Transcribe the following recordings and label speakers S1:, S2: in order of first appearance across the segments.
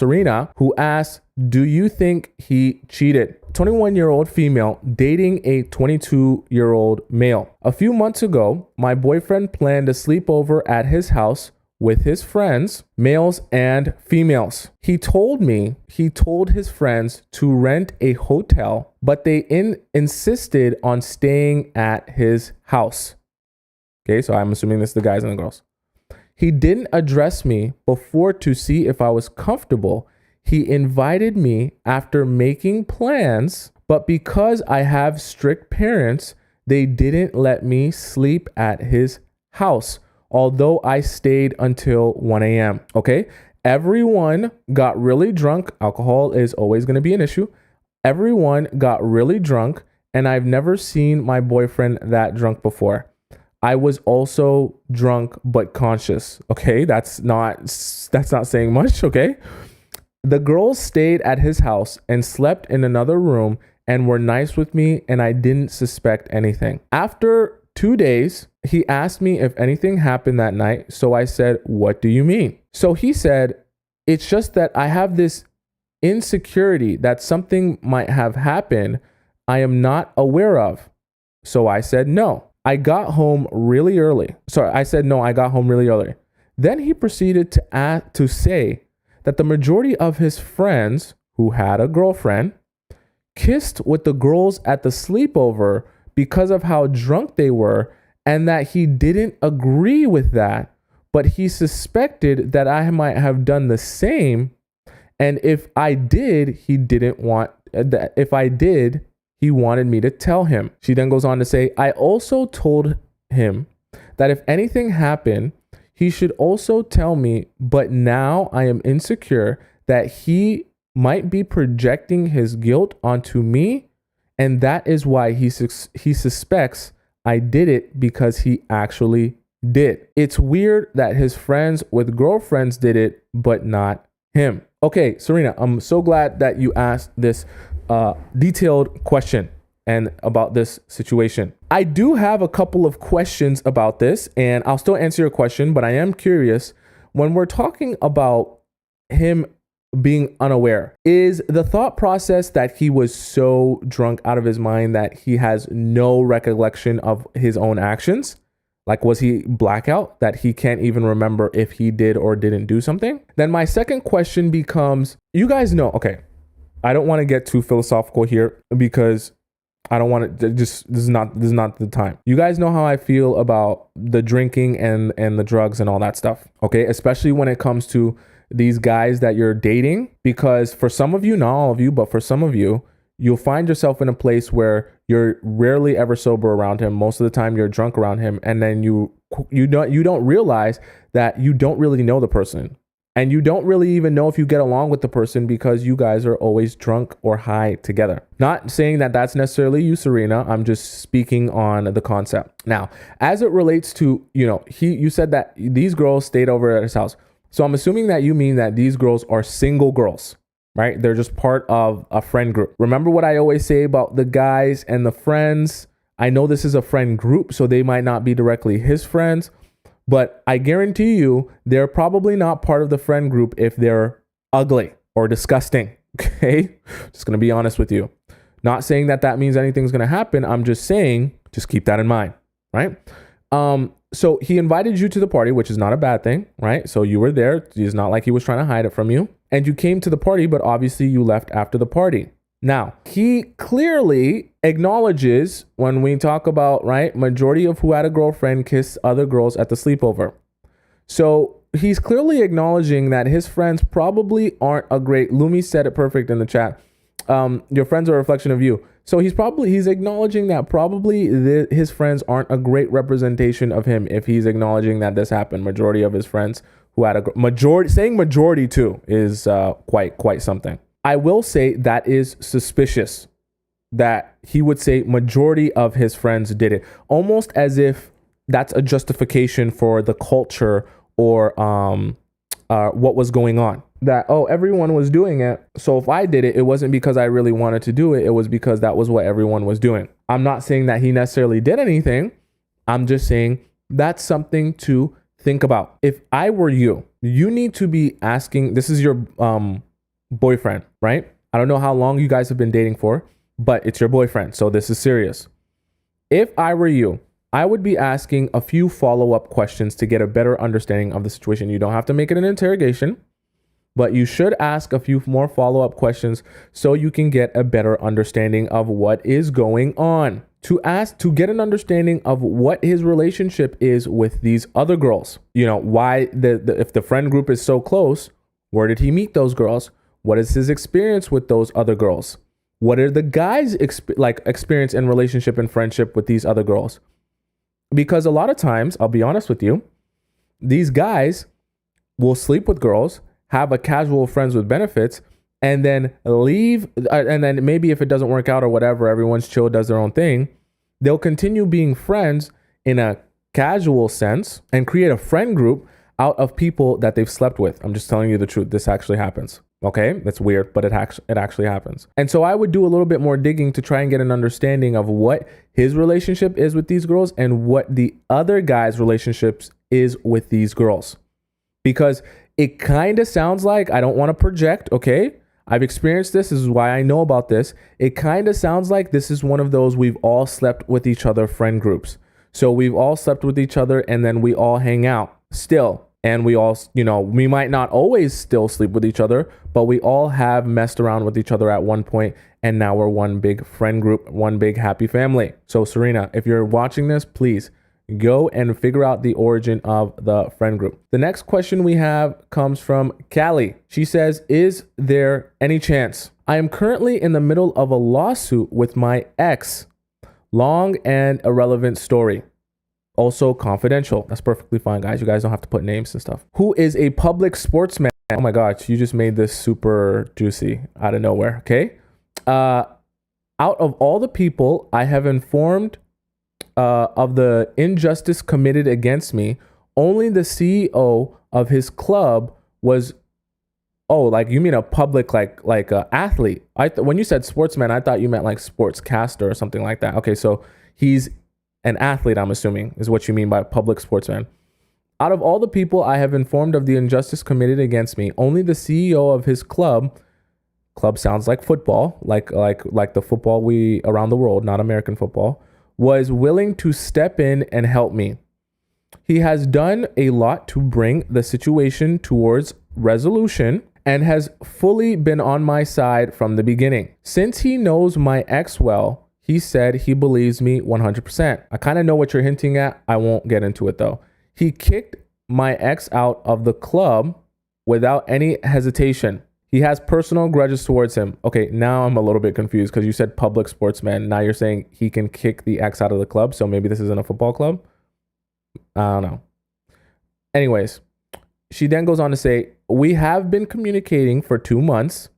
S1: Serena, who asks, do you think he cheated? 21-year-old female dating a 22-year-old male. A few months ago, my boyfriend planned a sleepover at his house with his friends, males and females. He told his friends to rent a hotel, but they insisted on staying at his house. Okay, so I'm assuming this is the guys and the girls. He didn't address me before to see if I was comfortable. He invited me after making plans, but because I have strict parents, they didn't let me sleep at his house, although I stayed until 1 a.m. Okay, everyone got really drunk. Alcohol is always going to be an issue. Everyone got really drunk, and I've never seen my boyfriend that drunk before. I was also drunk but conscious. Okay, that's not saying much. Okay. The girls stayed at his house and slept in another room and were nice with me, and I didn't suspect anything. After 2 days, he asked me if anything happened that night. So I said, what do you mean? So he said, it's just that I have this insecurity that something might have happened I am not aware of. So I said, no. I got home really early. I said, no, I got home really early. Then he proceeded to say that the majority of his friends who had a girlfriend kissed with the girls at the sleepover because of how drunk they were, and that he didn't agree with that, but he suspected that I might have done the same. And if I did, he wanted me to tell him. She then goes on to say, I also told him that if anything happened, he should also tell me, but now I am insecure that he might be projecting his guilt onto me, and that is why he suspects I did it because he actually did. It's weird that his friends with girlfriends did it, but not him. Okay, Serena, I'm so glad that you asked this detailed question and about this situation. I do have a couple of questions about this, and I'll still answer your question, but I am curious, when we're talking about him being unaware, is the thought process that he was so drunk out of his mind that he has no recollection of his own actions? Like, was he blackout that he can't even remember if he did or didn't do something? Then my second question becomes, you guys know, okay, I don't want to get too philosophical here because I don't want to this is not the time. You guys know how I feel about the drinking and the drugs and all that stuff. Okay. Especially when it comes to these guys that you're dating, because for some of you, not all of you, but for some of you, you'll find yourself in a place where you're rarely ever sober around him. Most of the time you're drunk around him. And then you don't realize that you don't really know the person. And you don't really even know if you get along with the person because you guys are always drunk or high together. Not saying that that's necessarily you, Serena. I'm just speaking on the concept. Now, as it relates to, you said that these girls stayed over at his house. So I'm assuming that you mean that these girls are single girls, right? They're just part of a friend group. Remember what I always say about the guys and the friends? I know this is a friend group, so they might not be directly his friends. But I guarantee you, they're probably not part of the friend group if they're ugly or disgusting. Okay? Just going to be honest with you. Not saying that that means anything's going to happen. I'm just saying, just keep that in mind, right? So he invited you to the party, which is not a bad thing, right? So you were there. It's not like he was trying to hide it from you. And you came to the party, but obviously you left after the party. Now, he clearly acknowledges when we talk about, right, majority of who had a girlfriend kiss other girls at the sleepover. So he's clearly acknowledging that his friends probably aren't a great, Lumi said it perfect in the chat. Your friends are a reflection of you. So he's acknowledging that probably his friends aren't a great representation of him if he's acknowledging that this happened. Majority of his friends who had saying majority too is quite something. I will say that is suspicious that he would say majority of his friends did it, almost as if that's a justification for the culture or what was going on. That, everyone was doing it. So if I did it, it wasn't because I really wanted to do it. It was because that was what everyone was doing. I'm not saying that he necessarily did anything. I'm just saying that's something to think about. If I were you, you need to be asking, this is your boyfriend, right? I don't know how long you guys have been dating for, but it's your boyfriend. So this is serious. If I were you, I would be asking a few follow-up questions to get a better understanding of the situation. You don't have to make it an interrogation, but you should ask a few more follow-up questions so you can get a better understanding of what is going on. To get an understanding of what his relationship is with these other girls. You know, why if the friend group is so close, where did he meet those girls? What is his experience with those other girls? What are the guys' experience and relationship and friendship with these other girls? Because a lot of times, I'll be honest with you, these guys will sleep with girls, have a casual friends with benefits, and then leave. And then maybe if it doesn't work out or whatever, everyone's chill, does their own thing. They'll continue being friends in a casual sense and create a friend group out of people that they've slept with. I'm just telling you the truth. This actually happens. Okay, that's weird, but it actually happens. And so I would do a little bit more digging to try and get an understanding of what his relationship is with these girls and what the other guy's relationships is with these girls. Because it kind of sounds like, I don't want to project, okay? I've experienced this. This is why I know about this. It kind of sounds like this is one of those we've all slept with each other friend groups. So we've all slept with each other and then we all hang out still. And we all, you know, we might not always still sleep with each other, but we all have messed around with each other at one point, and now we're one big friend group, one big happy family. So Serena, if you're watching this, please go and figure out the origin of the friend group. The next question we have comes from Callie. She says, is there any chance? I am currently in the middle of a lawsuit with my ex. Long and irrelevant story. Also confidential. That's perfectly fine, guys. You guys don't have to put names and stuff. Who is a public sportsman. Oh my gosh, you just made this super juicy out of nowhere, okay? Out of all the people I have informed of the injustice committed against me, only the CEO of his club was, oh, like you mean a public, like a athlete. When you said sportsman, I thought you meant like sportscaster or something like that. Okay, so he's an athlete, I'm assuming, is what you mean by public sportsman. Out of all the people I have informed of the injustice committed against me, only the CEO of his club sounds like football, like the football we around the world, not American football, was willing to step in and help me. He has done a lot to bring the situation towards resolution and has fully been on my side from the beginning. Since he knows my ex well, he said he believes me 100%. I kind of know what you're hinting at. I won't get into it though. He kicked my ex out of the club without any hesitation. He has personal grudges towards him. Okay, now I'm a little bit confused because you said public sportsman. Now you're saying he can kick the ex out of the club. So maybe this isn't a football club. I don't know. Anyways, she then goes on to say, we have been communicating for 2 months.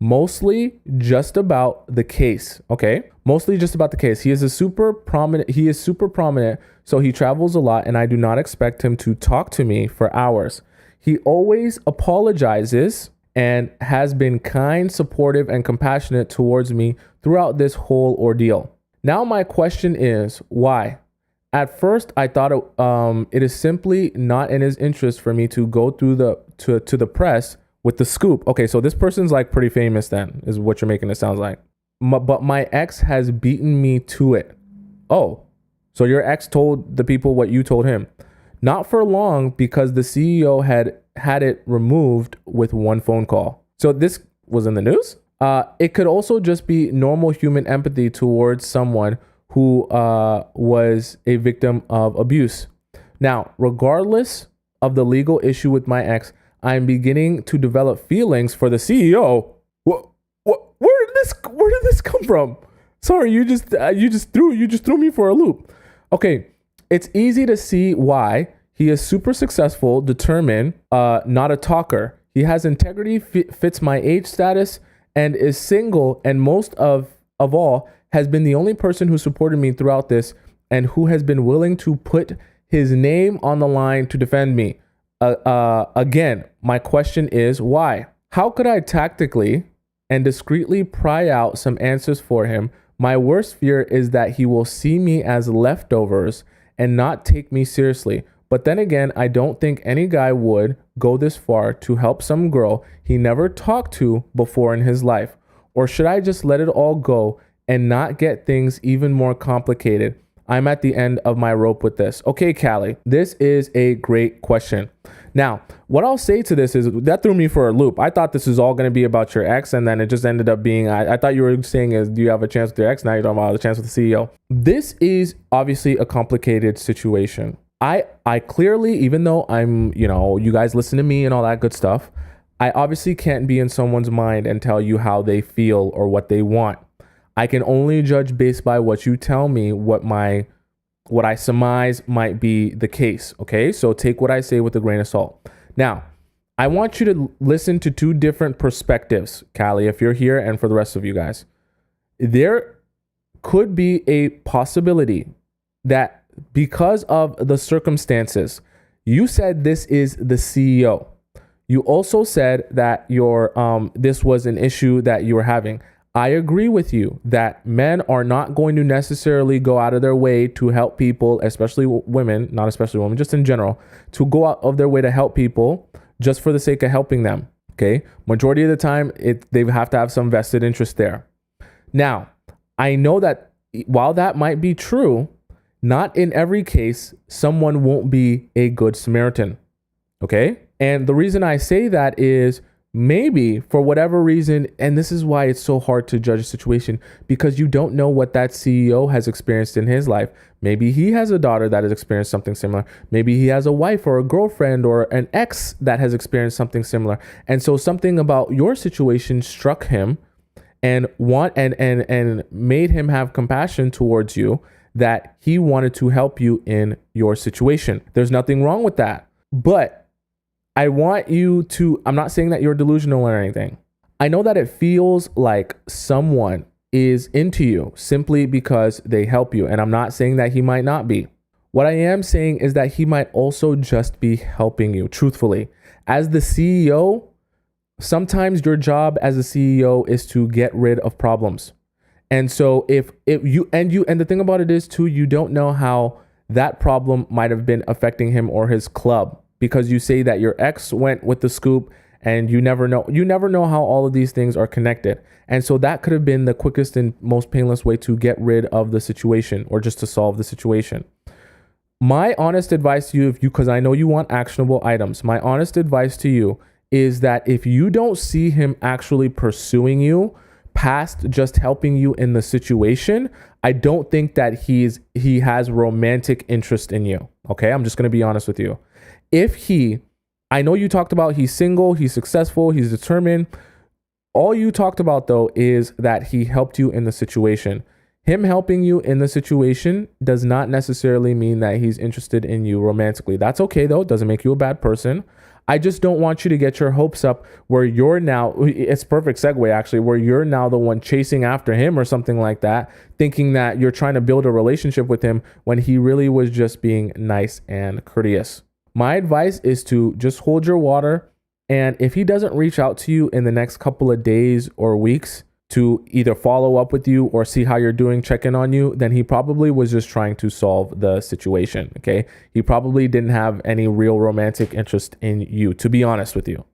S1: Mostly just about the case. Okay. Mostly just about the case. He is super prominent. So he travels a lot and I do not expect him to talk to me for hours. He always apologizes and has been kind, supportive, and compassionate towards me throughout this whole ordeal. Now my question is, why? At first, I thought it is simply not in his interest for me to go through to the press with the scoop. Okay, so this person's like pretty famous then, is what you're making it sound like. But my ex has beaten me to it. Oh, so your ex told the people what you told him. Not for long, because the CEO had it removed with one phone call. So this was in the news? It could also just be normal human empathy towards someone who was a victim of abuse. Now, regardless of the legal issue with my ex, I'm beginning to develop feelings for the CEO. Where did this come from? Sorry, you just threw me for a loop. Okay, it's easy to see why. He is super successful, determined, not a talker. He has integrity, fits my age status, and is single, and most of all, has been the only person who supported me throughout this and who has been willing to put his name on the line to defend me. Again, my question is why? How could I tactically and discreetly pry out some answers for him? My worst fear is that he will see me as leftovers and not take me seriously. But then again, I don't think any guy would go this far to help some girl he never talked to before in his life? Or should I just let it all go and not get things even more complicated? I'm at the end of my rope with this. Okay, Callie, this is a great question. Now, what I'll say to this is that threw me for a loop. I thought this was all going to be about your ex, and then it just ended up being, I thought you were saying is, do you have a chance with your ex? Now you're talking about the chance with the CEO. This is obviously a complicated situation. I clearly, even though I'm, you guys listen to me and all that good stuff, I obviously can't be in someone's mind and tell you how they feel or what they want. I can only judge based by what you tell me, what I surmise might be the case. Okay, so take what I say with a grain of salt. Now, I want you to listen to two different perspectives, Callie, if you're here, and for the rest of you guys. There could be a possibility that because of the circumstances, you said this is the CEO. You also said that this was an issue that you were having. I agree with you that men are not going to necessarily go out of their way to help people, especially women, not especially women, just in general, to go out of their way to help people just for the sake of helping them. Okay. Majority of the time, they have to have some vested interest there. Now, I know that while that might be true, not in every case, someone won't be a good Samaritan. Okay. And the reason I say that is maybe for whatever reason, and this is why it's so hard to judge a situation, because you don't know what that CEO has experienced in his life. Maybe he has a daughter that has experienced something similar. Maybe he has a wife or a girlfriend or an ex that has experienced something similar. And so something about your situation struck him and made him have compassion towards you, that he wanted to help you in your situation. There's nothing wrong with that. But I want you to, I'm not saying that you're delusional or anything. I know that it feels like someone is into you simply because they help you. And I'm not saying that he might not be. What I am saying is that he might also just be helping you, truthfully. As the CEO, sometimes your job as a CEO is to get rid of problems. And so if you, and the thing about it is too, you don't know how that problem might have been affecting him or his club. Because you say that your ex went with the scoop, and you never know how all of these things are connected. And so that could have been the quickest and most painless way to get rid of the situation, or just to solve the situation. My honest advice to you, because I know you want actionable items, my honest advice to you is that if you don't see him actually pursuing you past just helping you in the situation, I don't think that he has romantic interest in you. Okay, I'm just going to be honest with you. I know you talked about he's single, he's successful, he's determined. All you talked about though is that he helped you in the situation. Him helping you in the situation does not necessarily mean that he's interested in you romantically. That's okay though, it doesn't make you a bad person. I just don't want you to get your hopes up where you're now, it's perfect segue actually, where you're now the one chasing after him or something like that, thinking that you're trying to build a relationship with him when he really was just being nice and courteous. My advice is to just hold your water. And if he doesn't reach out to you in the next couple of days or weeks to either follow up with you or see how you're doing, check in on you, then he probably was just trying to solve the situation. Okay. He probably didn't have any real romantic interest in you, to be honest with you.